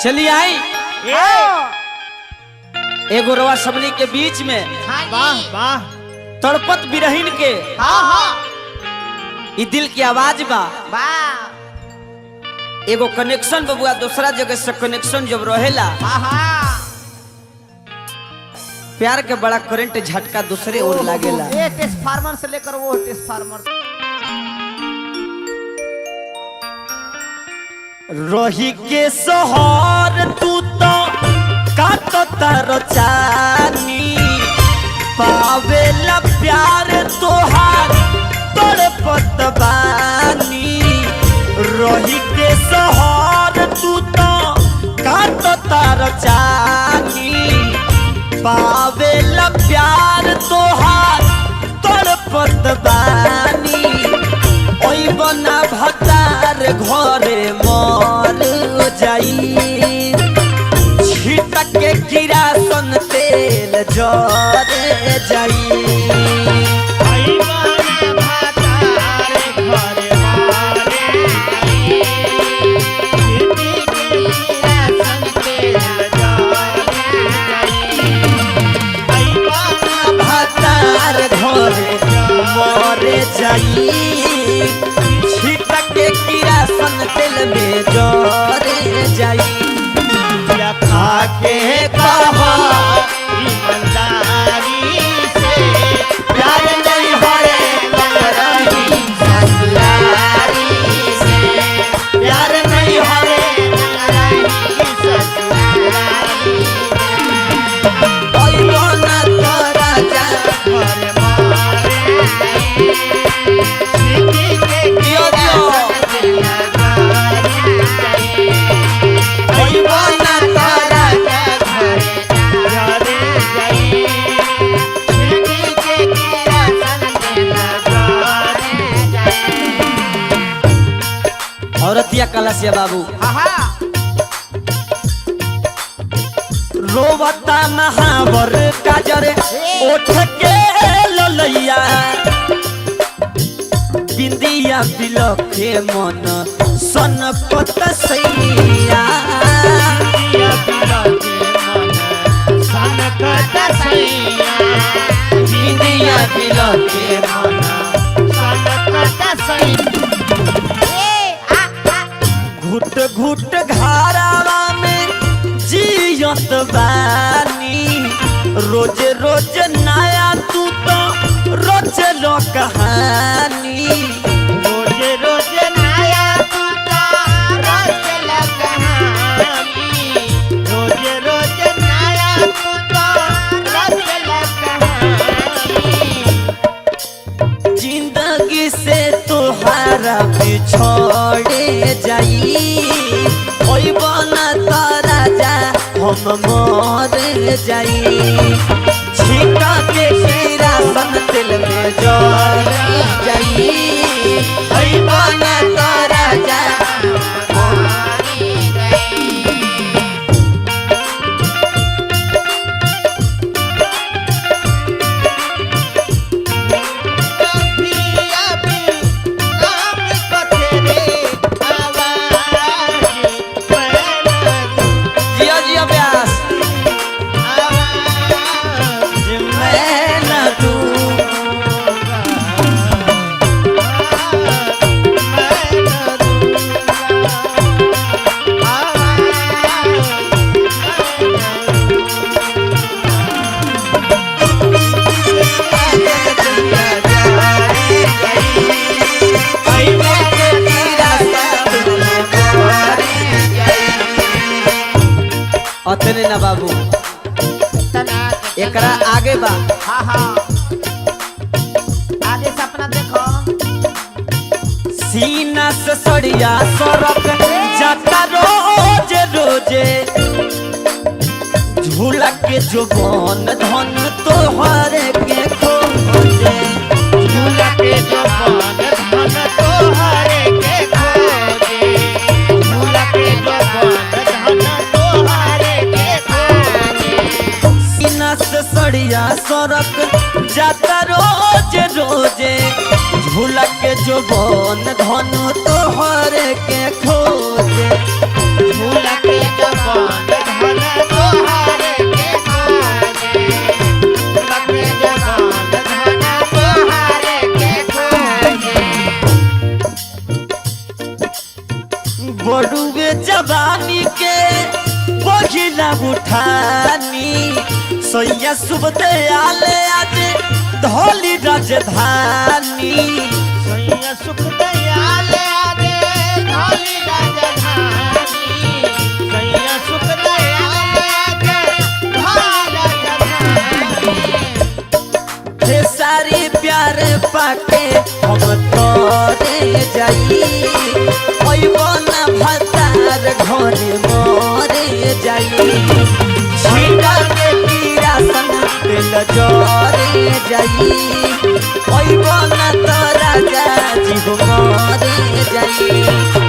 चलिए आई एगो रवा सबनी के बीच में वाह वाह तड़पत बिरहीन के ई दिल की आवाज बा। एगो कनेक्शन बबुआ दूसरा जगह से कनेक्शन जब रहेला प्यार के बड़ा करंट झटका दूसरे ओर लागेला। ये ट्रांसफार्मर से लेकर वो ट्रांसफार्मर रोही के सोहर तू तो काटो तारो चानी पावेला प्यार तोहार तड़पत बानी। रोही के सोहर तू तो काटो तारो चानी पावेला प्यार तोहार तड़पत बानी। ओई बना भतार घरे मर जाई छिटक के किरासन तेल जर जाई। भतार घरे मर जाई छिटक के किरासन तेल में जर जाई। खा के कहा ईमानदारी से प्यार नहीं होए रही ससुरारी से प्यार नहीं होए रही ससुरारी ओई बोला तोरा जा घर मारे दियो दियो ओई बोला औरतिया कलसिया बाबू रोवता महावर काजरे ओठ के ललैया बिंदिया बिलखे मन सनपत सैया बिंदिया बिलखे मन सनपत सैया घुट घुट घरावा में जियत बानी रोज रोज नया तू तो रोज लो कहानी रोज रोज नया तू तो रोज लो कहानी रोज रोज नया तू तो रोज लो कहानी जिंदगी से तुहारा बिछोड़े जाई ओई बना तारा जा हम मर जाई छिटा के किरासन तेल में जर जाई ओई बना तारा जा अतने ना बाबू एकरा आगे बा। आगे सपना देखो सीना से सड़िया सरक जाता रोज रोजे झूला के जो बन धन तोहरे के खोजे झूला के जो बन धन तोहरे के खोजे झूला के जो बन धन तोहरे के खोजे सीना से सड़िया सरक जाता रोज रोजे झूला के जो बन धन तोहरे के खोजे झूला के जो बड़ुए जवानी के बहिला उठानी सैया शुभ दयाल आज धौली राजधानी सैया सुख दयाल आदे धौली राजधानी सैया सुख दयाल आदे धौली राजधानी हे सारी प्यार पाके हम तोरे जाई ओइबना भतार घरे मोरे जाई छीटा के पीरा संग दिल जोरे जाई ओइबना तो राजा जी मोरे जाई